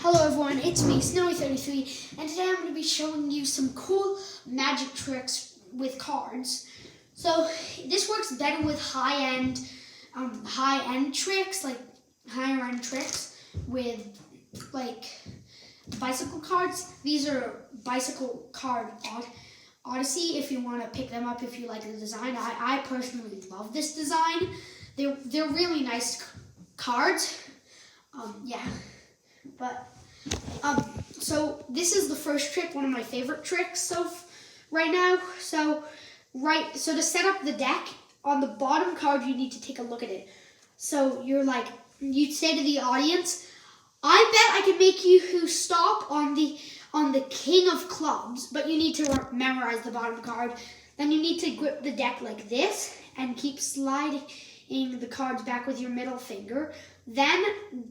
Hello everyone, it's me, Snowy33, and today I'm going to be showing you some cool magic tricks with cards. So this works better with high-end tricks, like higher-end tricks with like bicycle cards. These are bicycle card Odyssey. If you want to pick them up, if you like the design, I personally love this design. They're really nice cards. So this is the first trick, one of my favorite tricks right now. So to set up the deck, on the bottom card you need to take a look at it. So you'd say to the audience, I bet I can make you stop on the king of clubs, but you need to memorize the bottom card. Then you need to grip the deck like this and keep sliding the cards back with your middle finger,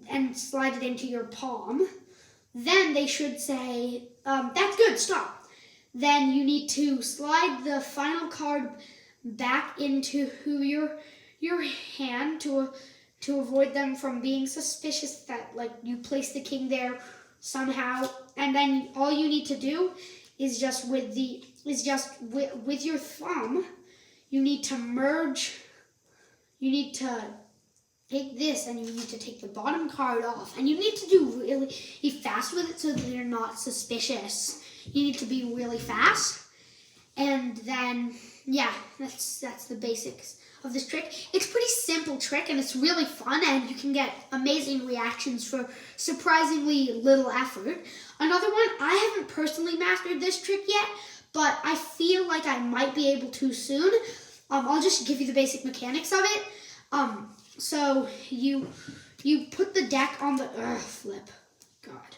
and slide it into your palm. Then they should say, that's good, stop. Then you need to slide the final card back into your hand to avoid them from being suspicious that you place the king there somehow. And then all you need to do is with your thumb, you need to merge. You need to take this and you need to take the bottom card off. And you need to do really fast with it so that they're not suspicious. You need to be really fast. And then, yeah, that's the basics of this trick. It's a pretty simple trick and it's really fun, and you can get amazing reactions for surprisingly little effort. Another one, I haven't personally mastered this trick yet, but I feel like I might be able to soon. I'll just give you the basic mechanics of it. So you put the deck on the flip. God.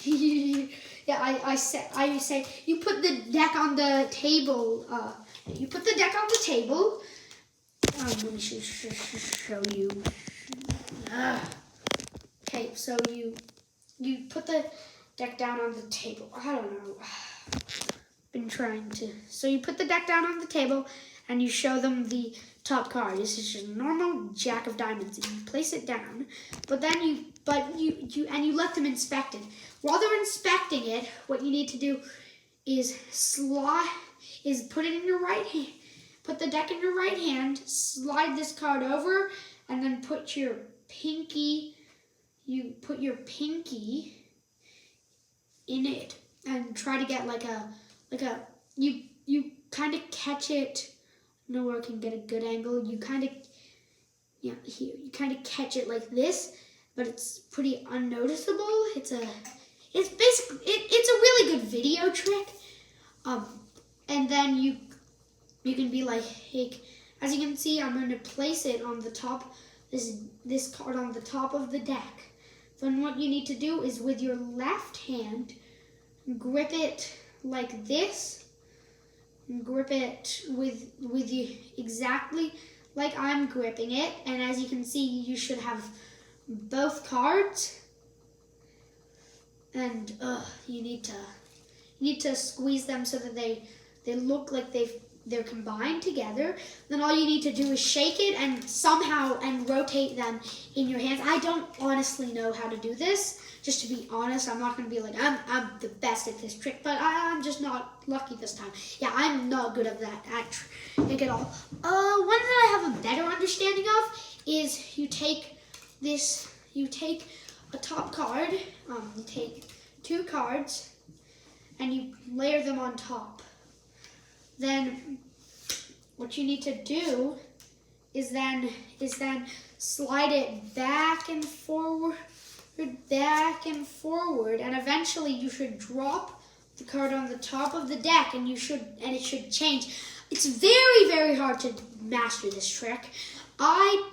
Yeah, I say you put the deck on the table. You put the deck on the table. Let me show you. Okay, so you put the deck down on the table. I don't know. Been trying to. So you put the deck down on the table and you show them the top card. This is just a normal Jack of Diamonds, and you place it down. But then you let them inspect it. While they're inspecting it, what you need to do is put it in your right hand. Put the deck in your right hand. Slide this card over, and then put your pinky. You put your pinky in it and try to get you kind of catch it. No, where I can get a good angle. You kind of catch it like this, but it's pretty unnoticeable. It's a really good video trick. And then you can be like, hey, as you can see, I'm going to place it on the top, this card on the top of the deck. Then what you need to do is with your left hand, grip it like this. Grip it with you exactly like I'm gripping it, and as you can see, you should have both cards. And you need to squeeze them so that they look like they're combined together. Then all you need to do is shake it and rotate them in your hands. I don't honestly know how to do this. Just to be honest, I'm not going to be like, I'm the best at this trick, but I'm just not lucky this time. Yeah, I'm not good at that trick at all. One that I have a better understanding of is you take a top card, you take two cards, and you layer them on top. Then what you need to do is then slide it back and forward, and eventually you should drop the card on the top of the deck, and it should change. It's very, very hard to master this trick. I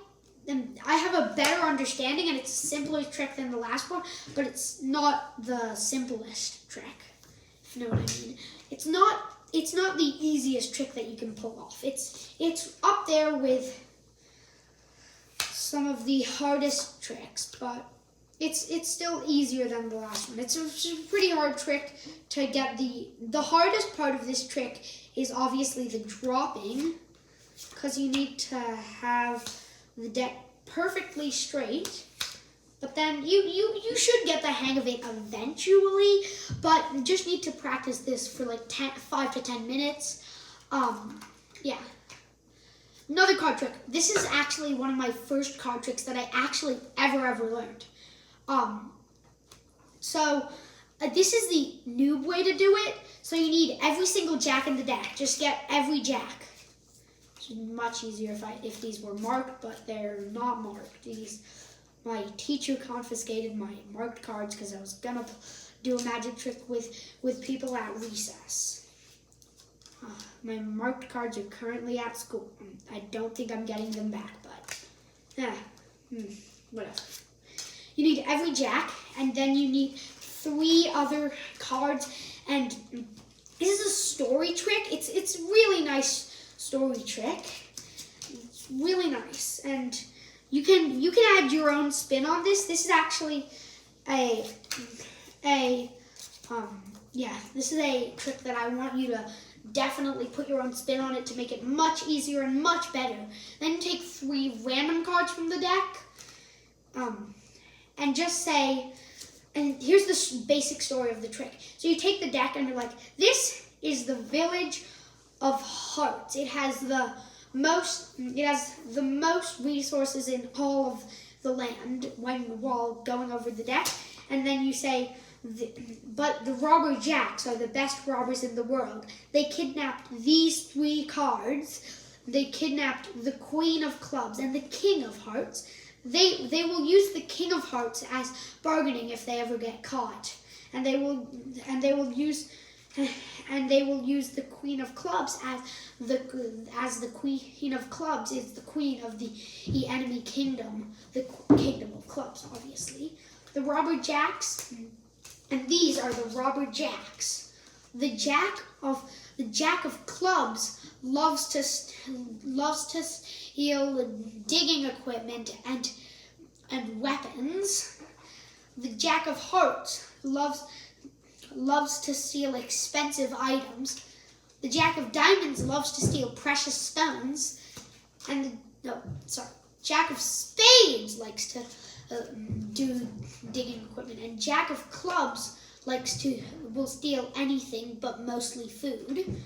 have a better understanding, and it's a simpler trick than the last one, but it's not the simplest trick, if you know what I mean. It's not the easiest trick that you can pull off. It's up there with some of the hardest tricks, but it's still easier than the last one. It's a pretty hard trick to get. The hardest part of this trick is obviously the dropping, because you need to have the deck perfectly straight. But then you should get the hang of it eventually, but you just need to practice this for like 5 to 10 minutes. Yeah. Another card trick. This is actually one of my first card tricks that I actually ever learned. So this is the noob way to do it. So you need every single jack in the deck. Just get every jack. It's much easier if these were marked, but they're not marked. My teacher confiscated my marked cards because I was gonna do a magic trick with people at recess. My marked cards are currently at school. I don't think I'm getting them back, but whatever. You need every jack, and then you need 3 other cards, and this is a story trick. It's really nice story trick. It's really nice, and you can add your own spin on this. This is actually this is a trick that I want you to definitely put your own spin on it to make it much easier and much better. Then you take 3 random cards from the deck, and just say, and here's the basic story of the trick. So you take the deck and you're like, this is the Village of Hearts. It has the most resources in all of the land while going over the deck. And then you say, but the robber jacks are the best robbers in the world. They kidnapped these 3 cards. They kidnapped the Queen of Clubs and the King of Hearts. They will use the King of Hearts as bargaining if they ever get caught, and they will use the Queen of Clubs as the Queen of Clubs is the queen of the enemy kingdom, the Kingdom of Clubs, obviously. The robber jacks, and these are the robber jacks. The Jack of Clubs loves to steal digging equipment and weapons. The Jack of Hearts loves to steal expensive items. The Jack of Diamonds loves to steal precious stones. And Jack of Spades likes to do digging equipment. And Jack of Clubs will steal anything but mostly food.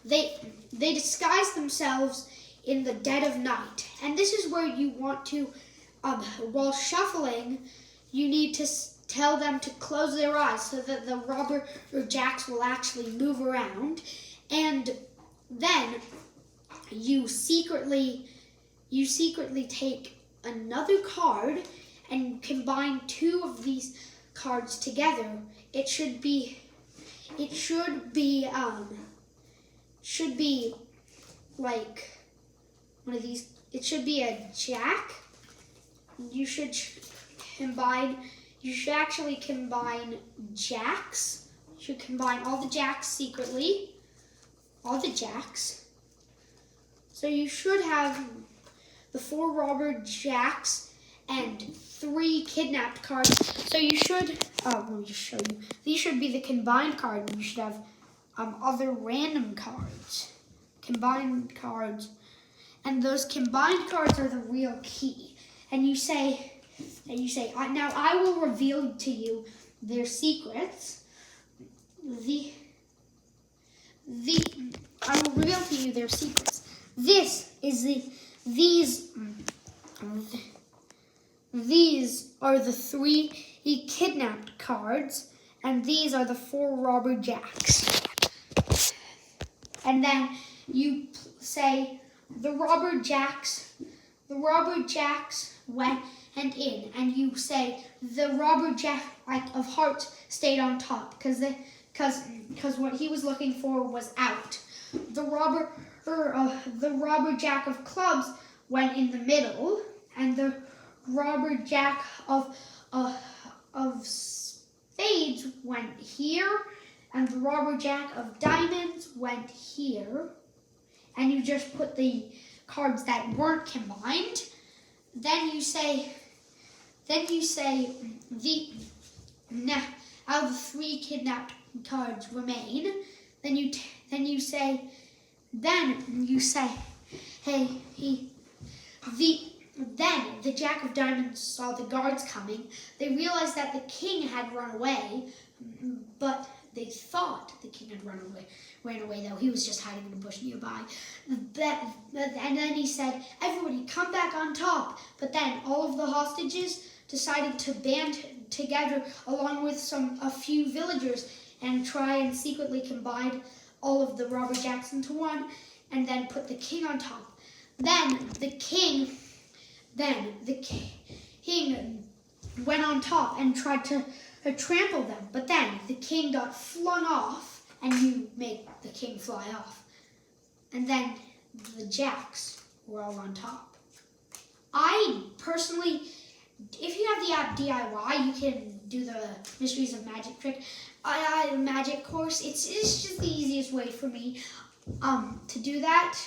They disguise themselves in the dead of night. And this is where you want to, while shuffling, you need to tell them to close their eyes so that the robber or jacks will actually move around. And then you secretly take another card and combine 2 of these cards together. It should be like one of these. It should be a jack. You should actually combine jacks. You should combine all the jacks secretly. All the jacks. So you should have the 4 robber jacks and 3 kidnapped cards. So you should, let me just show you. These should be the combined card. You should have other random cards. Combined cards. And those combined cards are the real key. And you say, now I will reveal to you their secrets. I will reveal to you their secrets. These are the 3 kidnapped cards, and these are the 4 robber jacks. And then you say the robber jacks went in, and you say the robber jack of hearts stayed on top because what he was looking for was out. The robber jack of clubs went in the middle, and the robber jack of spades went here, and the robber jack of diamonds went here. And you just put the cards that weren't combined. Then you say out of the 3 kidnapped cards remain. Then you say, hey, then the Jack of Diamonds saw the guards coming. They realized that the king had run away, but they thought the king had ran away though. He was just hiding in a bush nearby. And then he said, everybody come back on top. But then all of the hostages decided to band together along with a few villagers and try and secretly combine all of the robber jacks into one and then put the king on top. Then the king went on top and tried to trample them, but then the king got flung off, and you make the king fly off. And then the jacks were all on top. I personally, if you have the app DIY, you can do the Mysteries of Magic trick. Magic course. It's just the easiest way for me to do that.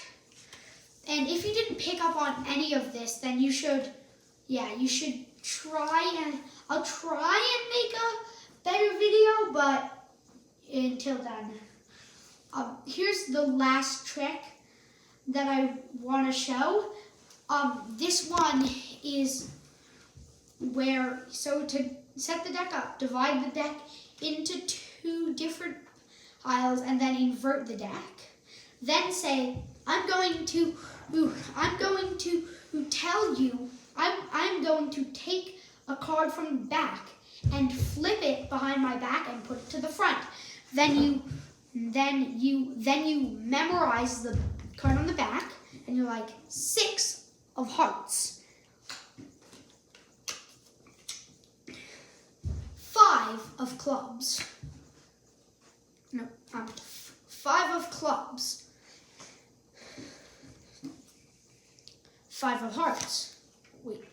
And if you didn't pick up on any of this, then you should try and I'll try and make a better video, but until then, here's the last trick that I want to show. This one is so to set the deck up, divide the deck into 2 different piles and then invert the deck. Then say, I'm going to tell you, I'm going to take a card from the back and flip it behind my back and put it to the front. Then you memorize the card on the back and you're like 6 of hearts, 5 of clubs. No, 5 of clubs, 5 of hearts. Wait.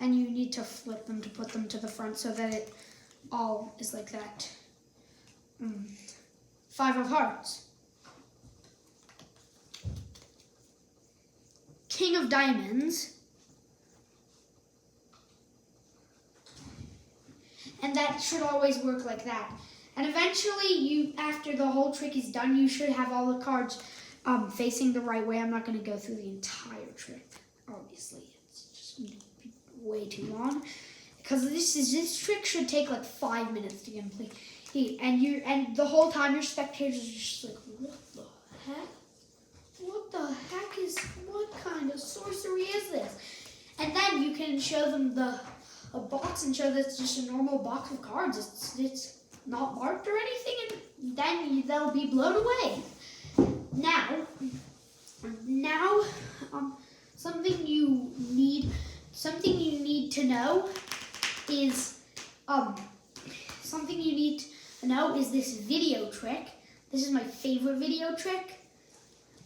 And you need to flip them to put them to the front so that it all is like that. 5 of hearts. King of diamonds. And that should always work like that. And eventually, after the whole trick is done, you should have all the cards facing the right way. I'm not going to go through the entire trick, obviously. It's just way too long, because this trick should take like 5 minutes to complete. And the whole time your spectators are just like, what the heck? What kind of sorcery is this? And then you can show them a box and show that it's just a normal box of cards. It's not marked or anything, and then they'll be blown away. Now, something you need to know is this video trick. This is my favorite video trick.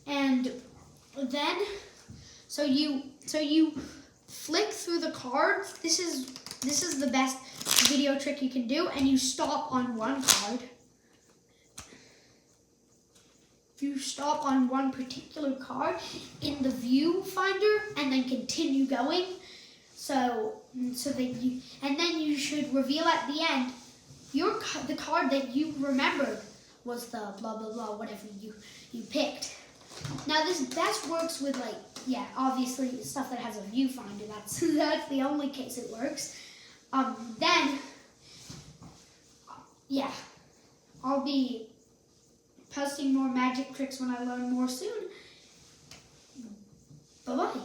And then so you flick through the cards. This is the best video trick you can do, and you stop on one card. You stop on one particular card in the viewfinder and then continue going. So then you should reveal at the end the card that you remembered was the blah blah blah whatever you picked. Now this best works with obviously stuff that has a viewfinder. That's the only case it works. I'll be posting more magic tricks when I learn more soon. Bye-bye.